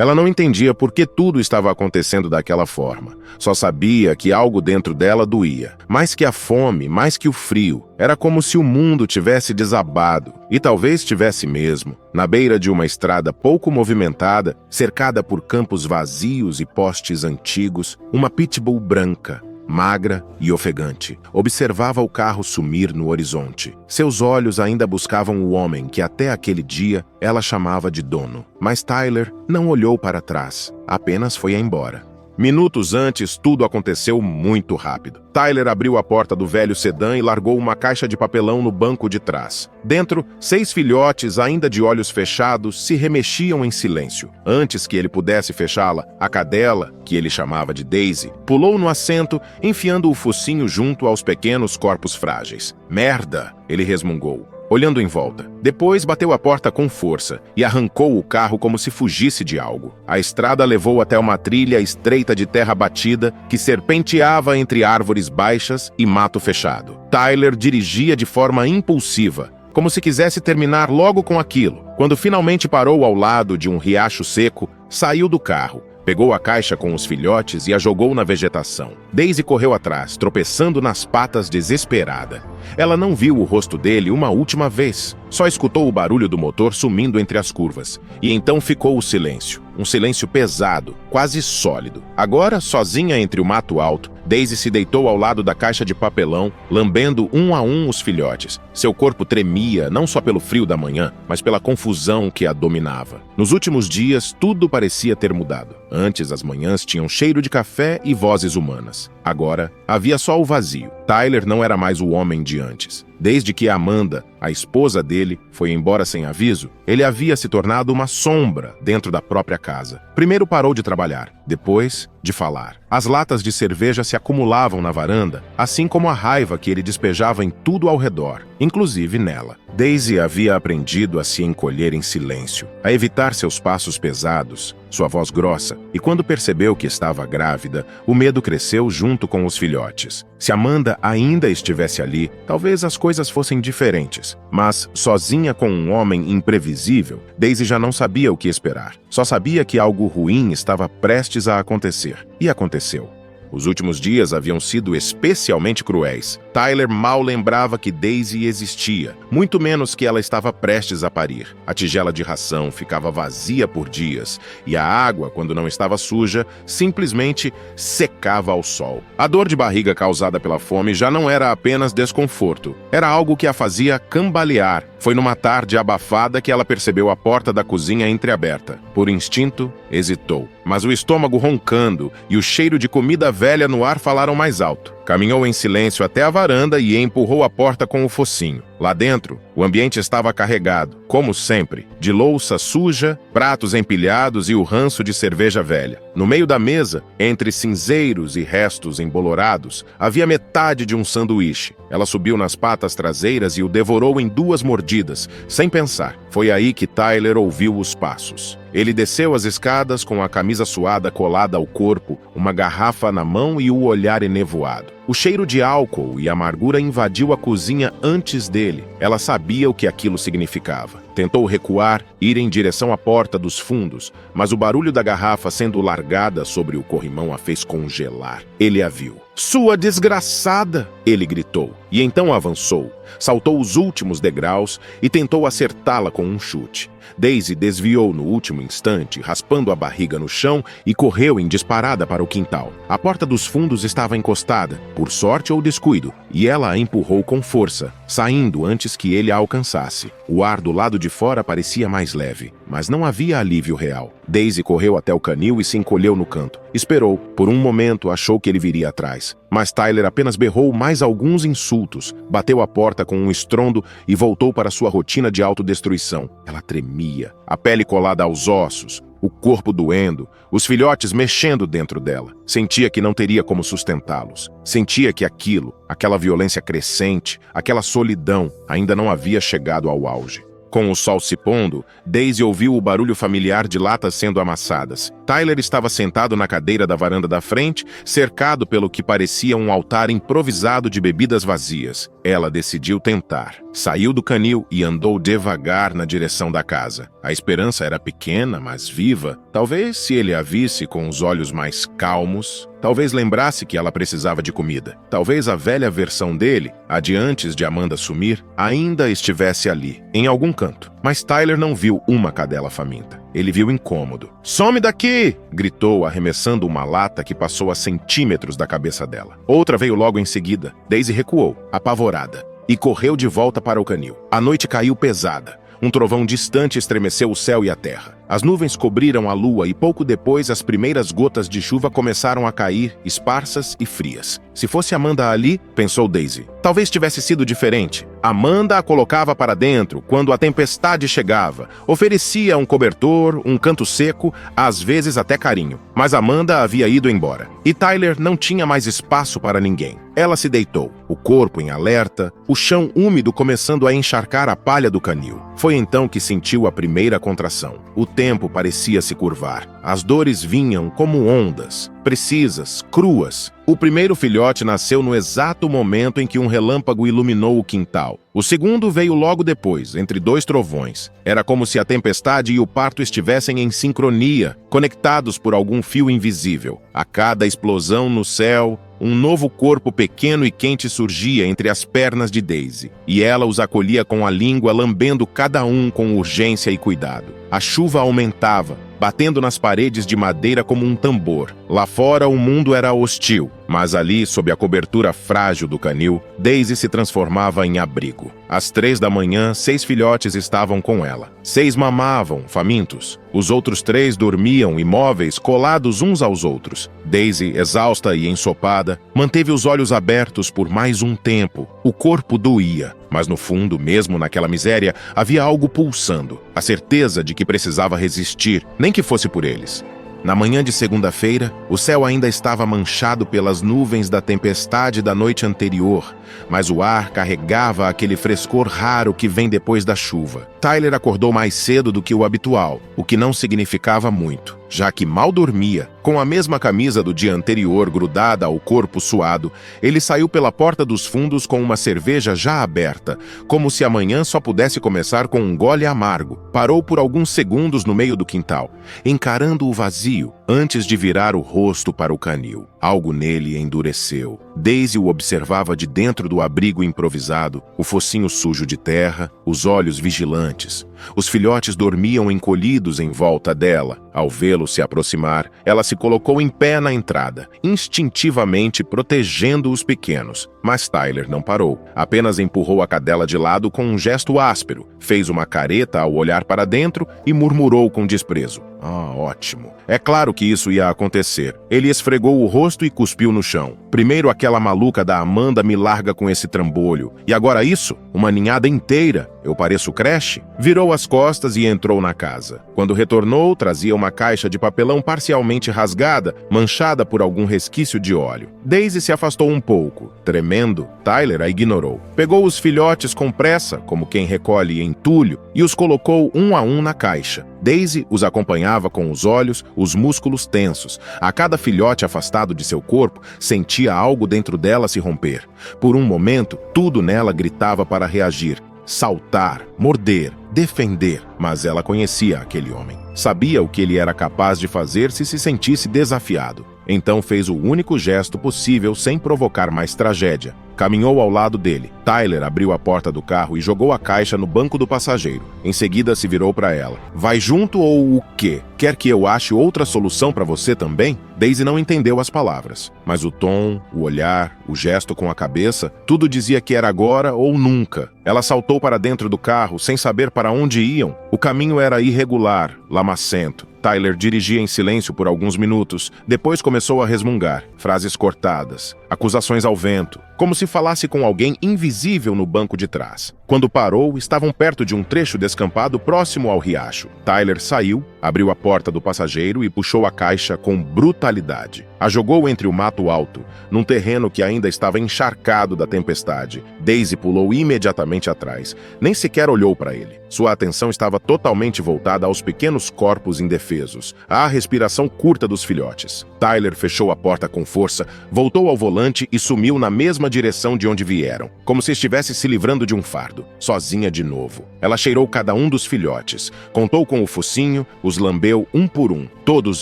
Ela não entendia por que tudo estava acontecendo daquela forma. Só sabia que algo dentro dela doía. Mais que a fome, mais que o frio. Era como se o mundo tivesse desabado. E talvez tivesse mesmo. Na beira de uma estrada pouco movimentada, cercada por campos vazios e postes antigos, uma pitbull branca, magra e ofegante, observava o carro sumir no horizonte. Seus olhos ainda buscavam o homem que até aquele dia ela chamava de dono. Mas Tyler não olhou para trás, apenas foi embora. Minutos antes, tudo aconteceu muito rápido. Tyler abriu a porta do velho sedã e largou uma caixa de papelão no banco de trás. Dentro, 6 filhotes, ainda de olhos fechados, se remexiam em silêncio. Antes que ele pudesse fechá-la, a cadela, que ele chamava de Daisy, pulou no assento, enfiando o focinho junto aos pequenos corpos frágeis. "Merda!" ele resmungou, olhando em volta. Depois bateu a porta com força e arrancou o carro como se fugisse de algo. A estrada levou até uma trilha estreita de terra batida que serpenteava entre árvores baixas e mato fechado. Tyler dirigia de forma impulsiva, como se quisesse terminar logo com aquilo. Quando finalmente parou ao lado de um riacho seco, saiu do carro. Pegou a caixa com os filhotes e a jogou na vegetação. Daisy correu atrás, tropeçando nas patas desesperada. Ela não viu o rosto dele uma última vez. Só escutou o barulho do motor sumindo entre as curvas. E então ficou o silêncio. Um silêncio pesado, quase sólido. Agora, sozinha entre o mato alto, Daisy se deitou ao lado da caixa de papelão, lambendo um a um os filhotes. Seu corpo tremia, não só pelo frio da manhã, mas pela confusão que a dominava. Nos últimos dias, tudo parecia ter mudado. Antes, as manhãs tinham cheiro de café e vozes humanas. Agora, havia só o vazio. Tyler não era mais o homem de antes. Desde que Amanda, a esposa dele, foi embora sem aviso, ele havia se tornado uma sombra dentro da própria casa. Primeiro parou de trabalhar, depois de falar. As latas de cerveja se acumulavam na varanda, assim como a raiva que ele despejava em tudo ao redor, inclusive nela. Daisy havia aprendido a se encolher em silêncio, a evitar seus passos pesados, sua voz grossa, e quando percebeu que estava grávida, o medo cresceu junto com os filhotes. Se Amanda ainda estivesse ali, talvez as coisas fossem diferentes. Mas, sozinha com um homem imprevisível, Daisy já não sabia o que esperar. Só sabia que algo ruim estava prestes a acontecer. E aconteceu. Os últimos dias haviam sido especialmente cruéis. Tyler mal lembrava que Daisy existia, muito menos que ela estava prestes a parir. A tigela de ração ficava vazia por dias, e a água, quando não estava suja, simplesmente secava ao sol. A dor de barriga causada pela fome já não era apenas desconforto, era algo que a fazia cambalear. Foi numa tarde abafada que ela percebeu a porta da cozinha entreaberta. Por instinto, hesitou, mas o estômago roncando e o cheiro de comida velha no ar falaram mais alto. Caminhou em silêncio até a varanda e empurrou a porta com o focinho. Lá dentro, o ambiente estava carregado, como sempre, de louça suja, pratos empilhados e o ranço de cerveja velha. No meio da mesa, entre cinzeiros e restos embolorados, havia metade de um sanduíche. Ela subiu nas patas traseiras e o devorou em 2 mordidas, sem pensar. Foi aí que Tyler ouviu os passos. Ele desceu as escadas com a camisa suada colada ao corpo, uma garrafa na mão e o olhar enevoado. O cheiro de álcool e amargura invadiu a cozinha antes dele. Ela sabia o que aquilo significava. Tentou recuar, ir em direção à porta dos fundos, mas o barulho da garrafa sendo largada sobre o corrimão a fez congelar. Ele a viu. "Sua desgraçada!" ele gritou, e então avançou, saltou os últimos degraus e tentou acertá-la com um chute. Daisy desviou no último instante, raspando a barriga no chão, e correu em disparada para o quintal. A porta dos fundos estava encostada, por sorte ou descuido, e ela a empurrou com força, saindo antes que ele a alcançasse. O ar do lado de fora parecia mais leve, mas não havia alívio real. Daisy correu até o canil e se encolheu no canto. Esperou. Por um momento achou que ele viria atrás, mas Tyler apenas berrou mais alguns insultos, bateu a porta com um estrondo e voltou para sua rotina de autodestruição. Ela tremia, a pele colada aos ossos, o corpo doendo, os filhotes mexendo dentro dela. Sentia que não teria como sustentá-los. Sentia que aquela violência crescente, aquela solidão, ainda não havia chegado ao auge. Com o sol se pondo, Daisy ouviu o barulho familiar de latas sendo amassadas. Tyler estava sentado na cadeira da varanda da frente, cercado pelo que parecia um altar improvisado de bebidas vazias. ela decidiu tentar. Saiu do canil e andou devagar na direção da casa. A esperança era pequena, mas viva. Talvez se ele a visse com os olhos mais calmos, talvez lembrasse que ela precisava de comida. Talvez a velha versão dele, a de antes de Amanda sumir, ainda estivesse ali, em algum canto. Mas Tyler não viu uma cadela faminta. Ele viu incômodo. "Some daqui!" gritou, arremessando uma lata que passou a centímetros da cabeça dela. Outra veio logo em seguida. Daisy recuou, apavorada, e correu de volta para o canil. A noite caiu pesada. Um trovão distante estremeceu o céu e a terra. As nuvens cobriram a lua e pouco depois as primeiras gotas de chuva começaram a cair, esparsas e frias. Se fosse Amanda ali, pensou Daisy, talvez tivesse sido diferente. Amanda a colocava para dentro quando a tempestade chegava, oferecia um cobertor, um canto seco, às vezes até carinho. Mas Amanda havia ido embora. E Tyler não tinha mais espaço para ninguém. Ela se deitou, o corpo em alerta, o chão úmido começando a encharcar a palha do canil. Foi então que sentiu a primeira contração. O tempo parecia se curvar. As dores vinham como ondas, precisas, cruas. O primeiro filhote nasceu no exato momento em que um relâmpago iluminou o quintal. O segundo veio logo depois, entre dois trovões. Era como se a tempestade e o parto estivessem em sincronia, conectados por algum fio invisível. A cada explosão no céu, um novo corpo pequeno e quente surgia entre as pernas de Daisy, e ela os acolhia com a língua, lambendo cada um com urgência e cuidado. A chuva aumentava, batendo nas paredes de madeira como um tambor. Lá fora o mundo era hostil, mas ali, sob a cobertura frágil do canil, Daisy se transformava em abrigo. Às 3 da manhã, 6 filhotes estavam com ela. 6 mamavam, famintos. Os outros 3 dormiam imóveis, colados uns aos outros. Daisy, exausta e ensopada, manteve os olhos abertos por mais um tempo. O corpo doía, mas no fundo, mesmo naquela miséria, havia algo pulsando. A certeza de que precisava resistir, nem que fosse por eles. Na manhã de segunda-feira, o céu ainda estava manchado pelas nuvens da tempestade da noite anterior, mas o ar carregava aquele frescor raro que vem depois da chuva. Tyler acordou mais cedo do que o habitual, o que não significava muito, já que mal dormia. Com a mesma camisa do dia anterior grudada ao corpo suado, ele saiu pela porta dos fundos com uma cerveja já aberta, como se amanhã só pudesse começar com um gole amargo. Parou por alguns segundos no meio do quintal, encarando o vazio, antes de virar o rosto para o canil. Algo nele endureceu. Daisy o observava de dentro do abrigo improvisado, o focinho sujo de terra, os olhos vigilantes. Os filhotes dormiam encolhidos em volta dela. Ao vê-lo se aproximar, ela se colocou em pé na entrada, instintivamente protegendo os pequenos. Mas Tyler não parou. Apenas empurrou a cadela de lado com um gesto áspero, fez uma careta ao olhar para dentro e murmurou com desprezo. "Ah, ótimo. É claro que isso ia acontecer." Ele esfregou o rosto e cuspiu no chão. "Primeiro aquela maluca da Amanda me larga com esse trambolho. E agora isso? Uma ninhada inteira. Eu pareço creche?" Virou as costas e entrou na casa. Quando retornou, trazia uma caixa de papelão parcialmente rasgada, manchada por algum resquício de óleo. Daisy se afastou um pouco. Tremendo, Tyler a ignorou. Pegou os filhotes com pressa, como quem recolhe entulho, e os colocou um a um na caixa. Daisy os acompanhava com os olhos, os músculos tensos. A cada filhote afastado de seu corpo, sentia algo dentro dela se romper. Por um momento, tudo nela gritava para reagir. Saltar, morder, defender. Mas ela conhecia aquele homem. Sabia o que ele era capaz de fazer se sentisse desafiado. Então fez o único gesto possível sem provocar mais tragédia. Caminhou ao lado dele. Tyler abriu a porta do carro e jogou a caixa no banco do passageiro. Em seguida se virou para ela. "Vai junto ou o quê? Quer que eu ache outra solução para você também?" Daisy não entendeu as palavras, mas o tom, o olhar, o gesto com a cabeça, tudo dizia que era agora ou nunca. Ela saltou para dentro do carro sem saber para onde iam. O caminho era irregular, lamacento. Tyler dirigia em silêncio por alguns minutos. Depois começou a resmungar, frases cortadas, acusações ao vento, como se falasse com alguém invisível no banco de trás. Quando parou, estavam perto de um trecho descampado próximo ao riacho. Tyler saiu, abriu a porta do passageiro e puxou a caixa com brutalidade. A jogou entre o mato alto, num terreno que ainda estava encharcado da tempestade. Daisy pulou imediatamente atrás. Nem sequer olhou para ele. Sua atenção estava totalmente voltada aos pequenos corpos indefesos, à respiração curta dos filhotes. Tyler fechou a porta com força, voltou ao volante e sumiu na mesma direção de onde vieram, como se estivesse se livrando de um fardo, sozinha de novo. Ela cheirou cada um dos filhotes, contou com o focinho, os lambeu um por um, todos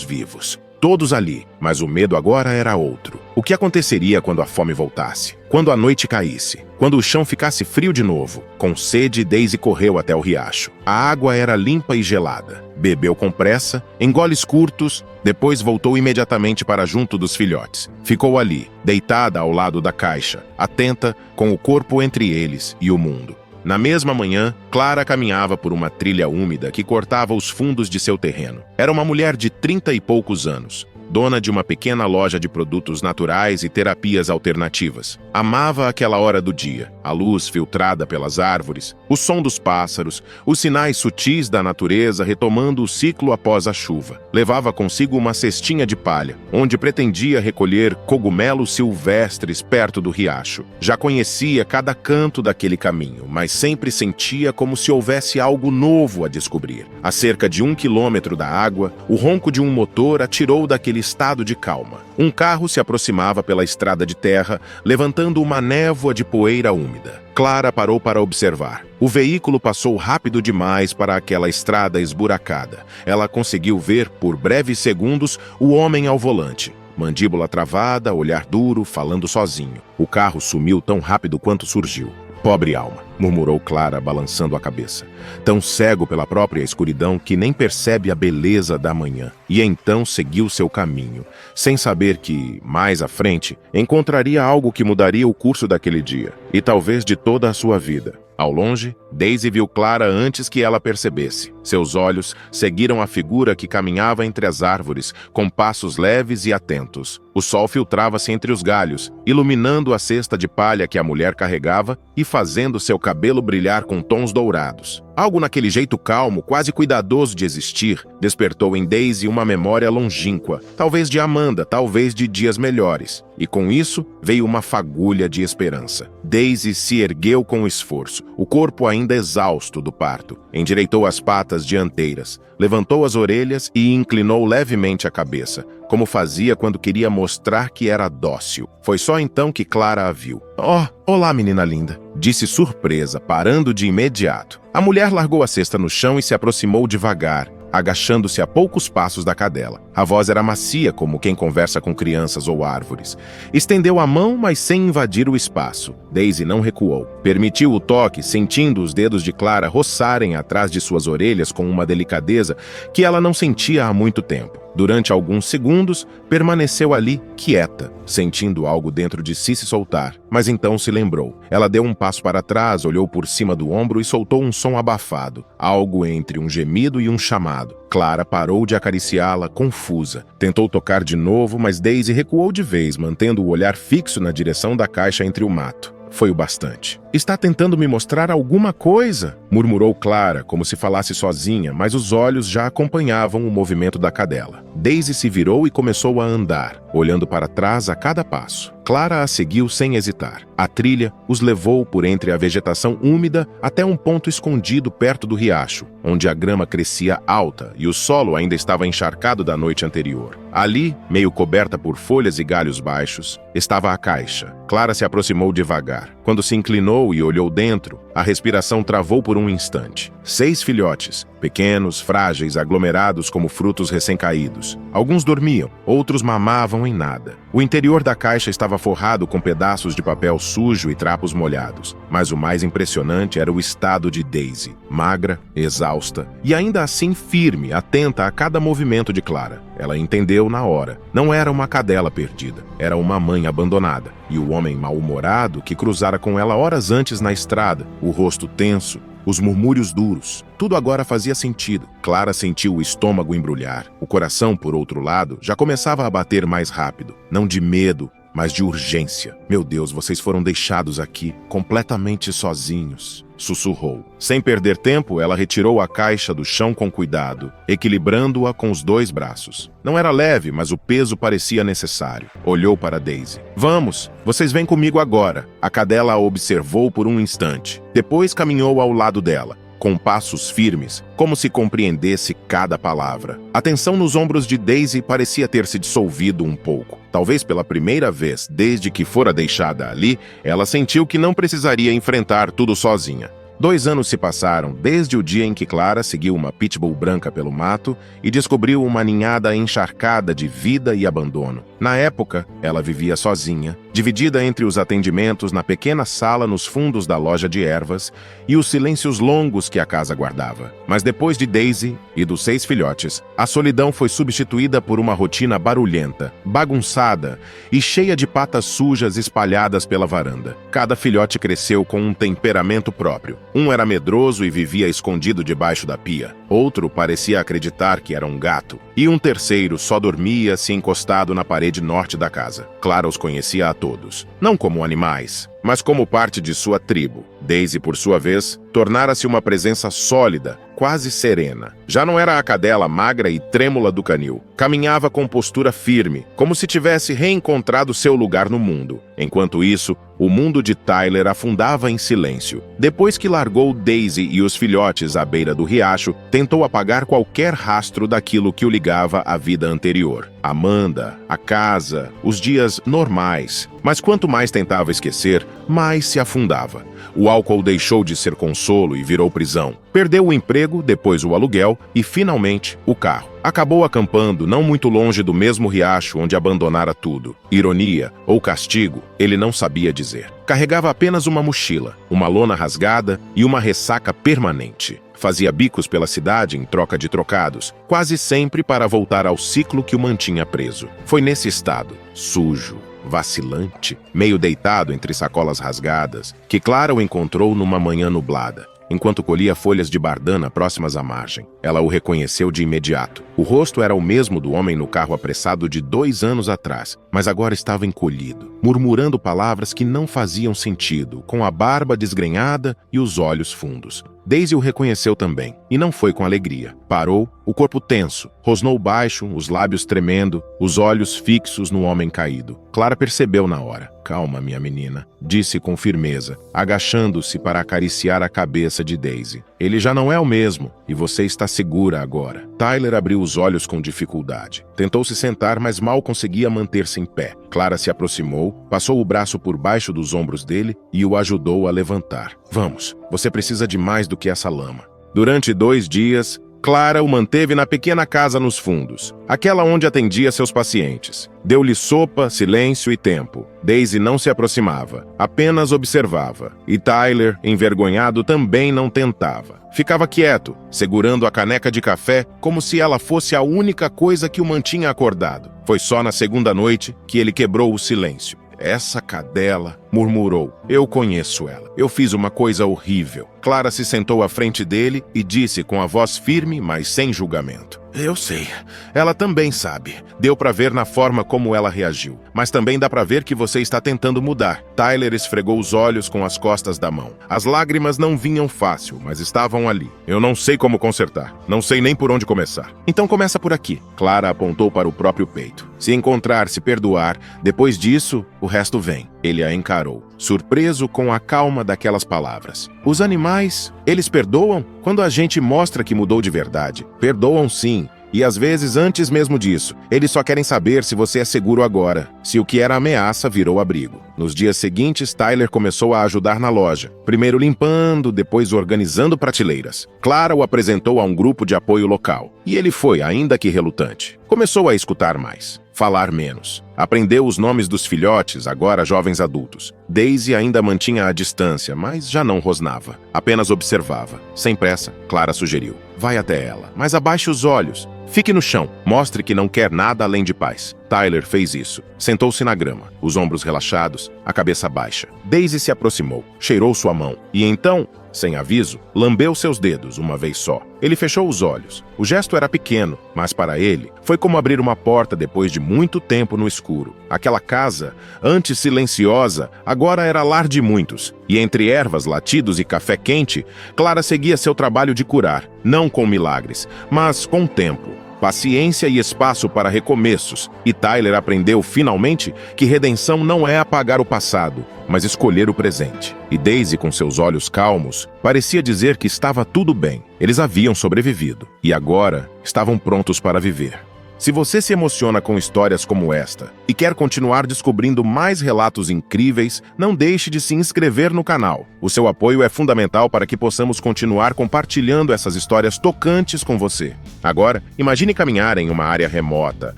vivos. Todos ali, mas o medo agora era outro. O que aconteceria quando a fome voltasse? Quando a noite caísse? Quando o chão ficasse frio de novo? Com sede, Daisy correu até o riacho. A água era limpa e gelada. Bebeu com pressa, em goles curtos, depois voltou imediatamente para junto dos filhotes. Ficou ali, deitada ao lado da caixa, atenta, com o corpo entre eles e o mundo. Na mesma manhã, Clara caminhava por uma trilha úmida que cortava os fundos de seu terreno. Era uma mulher de 30 e poucos anos, dona de uma pequena loja de produtos naturais e terapias alternativas. Amava aquela hora do dia, a luz filtrada pelas árvores, o som dos pássaros, os sinais sutis da natureza retomando o ciclo após a chuva. Levava consigo uma cestinha de palha, onde pretendia recolher cogumelos silvestres perto do riacho. Já conhecia cada canto daquele caminho, mas sempre sentia como se houvesse algo novo a descobrir. A cerca de 1 quilômetro da água, o ronco de um motor a tirou daquele estado de calma. Um carro se aproximava pela estrada de terra, levantando uma névoa de poeira úmida. Clara parou para observar. O veículo passou rápido demais para aquela estrada esburacada. Ela conseguiu ver, por breves segundos, o homem ao volante. Mandíbula travada, olhar duro, falando sozinho. O carro sumiu tão rápido quanto surgiu. Pobre alma, murmurou Clara, balançando a cabeça. Tão cego pela própria escuridão que nem percebe a beleza da manhã. E então seguiu seu caminho, sem saber que, mais à frente, encontraria algo que mudaria o curso daquele dia, e talvez de toda a sua vida. Ao longe, Daisy viu Clara antes que ela percebesse. Seus olhos seguiram a figura que caminhava entre as árvores, com passos leves e atentos. O sol filtrava-se entre os galhos, iluminando a cesta de palha que a mulher carregava e fazendo seu cabelo brilhar com tons dourados. Algo naquele jeito calmo, quase cuidadoso de existir, despertou em Daisy uma memória longínqua, talvez de Amanda, talvez de dias melhores. E com isso, veio uma fagulha de esperança. Daisy se ergueu com esforço, o corpo ainda exausto do parto. Endireitou as patas dianteiras, levantou as orelhas e inclinou levemente a cabeça, como fazia quando queria mostrar que era dócil. Foi só então que Clara a viu. "Oh, olá, menina linda", disse surpresa, parando de imediato. A mulher largou a cesta no chão e se aproximou devagar, agachando-se a poucos passos da cadela. A voz era macia, como quem conversa com crianças ou árvores. Estendeu a mão, mas sem invadir o espaço. Daisy não recuou. Permitiu o toque, sentindo os dedos de Clara roçarem atrás de suas orelhas com uma delicadeza que ela não sentia há muito tempo. Durante alguns segundos, permaneceu ali, quieta, sentindo algo dentro de si se soltar. Mas então se lembrou. Ela deu um passo para trás, olhou por cima do ombro e soltou um som abafado, algo entre um gemido e um chamado. Clara parou de acariciá-la, confusa. Tentou tocar de novo, mas Daisy recuou de vez, mantendo o olhar fixo na direção da caixa entre o mato. Foi o bastante. "Está tentando me mostrar alguma coisa?", murmurou Clara, como se falasse sozinha, mas os olhos já acompanhavam o movimento da cadela. Daisy se virou e começou a andar, olhando para trás a cada passo. Clara a seguiu sem hesitar. A trilha os levou por entre a vegetação úmida até um ponto escondido perto do riacho, onde a grama crescia alta e o solo ainda estava encharcado da noite anterior. Ali, meio coberta por folhas e galhos baixos, estava a caixa. Clara se aproximou devagar. Quando se inclinou e olhou dentro, a respiração travou por um instante. 6 filhotes, pequenos, frágeis, aglomerados como frutos recém-caídos. Alguns dormiam, outros mamavam em nada. O interior da caixa estava forrado com pedaços de papel sujo e trapos molhados. Mas o mais impressionante era o estado de Daisy, magra, exausta e ainda assim firme, atenta a cada movimento de Clara. Ela entendeu na hora. Não era uma cadela perdida, era uma mãe abandonada. E o homem mal-humorado que cruzara com ela horas antes na estrada, o rosto tenso, os murmúrios duros. Tudo agora fazia sentido. Clara sentiu o estômago embrulhar. O coração, por outro lado, já começava a bater mais rápido. Não de medo, mas de urgência. "Meu Deus, vocês foram deixados aqui, completamente sozinhos", sussurrou. Sem perder tempo, ela retirou a caixa do chão com cuidado, equilibrando-a com os 2 braços. Não era leve, mas o peso parecia necessário. Olhou para Daisy. "Vamos, vocês vêm comigo agora." A cadela a observou por um instante. Depois caminhou ao lado dela. com passos firmes, como se compreendesse cada palavra. A tensão nos ombros de Daisy parecia ter se dissolvido um pouco. Talvez pela primeira vez desde que fora deixada ali, ela sentiu que não precisaria enfrentar tudo sozinha. 2 anos se passaram desde o dia em que Clara seguiu uma pitbull branca pelo mato e descobriu uma ninhada encharcada de vida e abandono. Na época, ela vivia sozinha, dividida entre os atendimentos na pequena sala nos fundos da loja de ervas e os silêncios longos que a casa guardava. Mas depois de Daisy e dos 6 filhotes, a solidão foi substituída por uma rotina barulhenta, bagunçada e cheia de patas sujas espalhadas pela varanda. Cada filhote cresceu com um temperamento próprio. Um era medroso e vivia escondido debaixo da pia. Outro parecia acreditar que era um gato. E um terceiro só dormia se encostado na parede norte da casa. Clara os conhecia a todos. Não como animais, mas como parte de sua tribo. Daisy, por sua vez, tornara-se uma presença sólida, quase serena. Já não era a cadela magra e trêmula do canil. Caminhava com postura firme, como se tivesse reencontrado seu lugar no mundo. Enquanto isso, o mundo de Tyler afundava em silêncio. Depois que largou Daisy e os filhotes à beira do riacho, tentou apagar qualquer rastro daquilo que o ligava à vida anterior. Amanda, a casa, os dias normais. Mas quanto mais tentava esquecer, mais se afundava. O álcool deixou de ser consolo e virou prisão. Perdeu o emprego, depois o aluguel e, finalmente, o carro. Acabou acampando não muito longe do mesmo riacho onde abandonara tudo. Ironia ou castigo, ele não sabia dizer. Carregava apenas uma mochila, uma lona rasgada e uma ressaca permanente. Fazia bicos pela cidade em troca de trocados, quase sempre para voltar ao ciclo que o mantinha preso. Foi nesse estado, sujo, vacilante, meio deitado entre sacolas rasgadas, que Clara o encontrou numa manhã nublada, enquanto colhia folhas de bardana próximas à margem. Ela o reconheceu de imediato. O rosto era o mesmo do homem no carro apressado de 2 anos atrás, mas agora estava encolhido, murmurando palavras que não faziam sentido, com a barba desgrenhada e os olhos fundos. Daisy o reconheceu também, e não foi com alegria. Parou, o corpo tenso, rosnou baixo, os lábios tremendo, os olhos fixos no homem caído. Clara percebeu na hora. "Calma, minha menina", disse com firmeza, agachando-se para acariciar a cabeça de Daisy. "Ele já não é o mesmo, e você está segura agora." Tyler abriu os olhos com dificuldade. Tentou se sentar, mas mal conseguia manter-se em pé. Clara se aproximou, passou o braço por baixo dos ombros dele e o ajudou a levantar. "Vamos, você precisa de mais do que essa lama." Durante 2 dias, Clara o manteve na pequena casa nos fundos, aquela onde atendia seus pacientes. Deu-lhe sopa, silêncio e tempo. Daisy não se aproximava, apenas observava. E Tyler, envergonhado, também não tentava. Ficava quieto, segurando a caneca de café como se ela fosse a única coisa que o mantinha acordado. Foi só na segunda noite que ele quebrou o silêncio. "Essa cadela", murmurou. "Eu conheço ela. Eu fiz uma coisa horrível." Clara se sentou à frente dele e disse com a voz firme, mas sem julgamento: "Eu sei. Ela também sabe. Deu pra ver na forma como ela reagiu. Mas também dá pra ver que você está tentando mudar." Tyler esfregou os olhos com as costas da mão. As lágrimas não vinham fácil, mas estavam ali. "Eu não sei como consertar. Não sei nem por onde começar." "Então começa por aqui." Clara apontou para o próprio peito. "Se encontrar, se perdoar, depois disso, o resto vem." Ele a encarou, surpreso com a calma daquelas palavras. "Os animais, eles perdoam? Quando a gente mostra que mudou de verdade. Perdoam sim. E às vezes, antes mesmo disso, eles só querem saber se você é seguro agora, se o que era ameaça virou abrigo." Nos dias seguintes, Tyler começou a ajudar na loja, primeiro limpando, depois organizando prateleiras. Clara o apresentou a um grupo de apoio local, e ele foi, ainda que relutante. Começou a escutar mais, falar menos. Aprendeu os nomes dos filhotes, agora jovens adultos. Daisy ainda mantinha a distância, mas já não rosnava. Apenas observava. Sem pressa, Clara sugeriu: "Vai até ela, mas abaixe os olhos. Fique no chão, mostre que não quer nada além de paz." Tyler fez isso. Sentou-se na grama, os ombros relaxados, a cabeça baixa. Daisy se aproximou, cheirou sua mão e então, sem aviso, lambeu seus dedos uma vez só. Ele fechou os olhos. O gesto era pequeno, mas para ele foi como abrir uma porta depois de muito tempo no escuro. Aquela casa, antes silenciosa, agora era lar de muitos. E entre ervas, latidos e café quente, Clara seguia seu trabalho de curar, não com milagres, mas com tempo, paciência e espaço para recomeços. E Tyler aprendeu finalmente que redenção não é apagar o passado, mas escolher o presente. E Daisy, com seus olhos calmos, parecia dizer que estava tudo bem. Eles haviam sobrevivido e agora estavam prontos para viver. Se você se emociona com histórias como esta e quer continuar descobrindo mais relatos incríveis, não deixe de se inscrever no canal. O seu apoio é fundamental para que possamos continuar compartilhando essas histórias tocantes com você. Agora, imagine caminhar em uma área remota,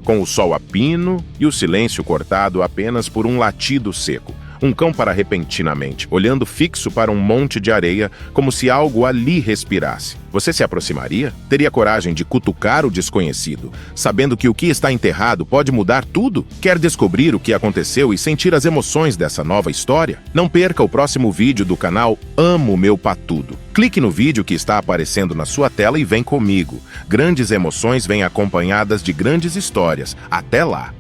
com o sol a pino e o silêncio cortado apenas por um latido seco. Um cão para repentinamente, olhando fixo para um monte de areia, como se algo ali respirasse. Você se aproximaria? Teria coragem de cutucar o desconhecido, sabendo que o que está enterrado pode mudar tudo? Quer descobrir o que aconteceu e sentir as emoções dessa nova história? Não perca o próximo vídeo do canal Amo Meu Patudo. Clique no vídeo que está aparecendo na sua tela e vem comigo. Grandes emoções vêm acompanhadas de grandes histórias. Até lá!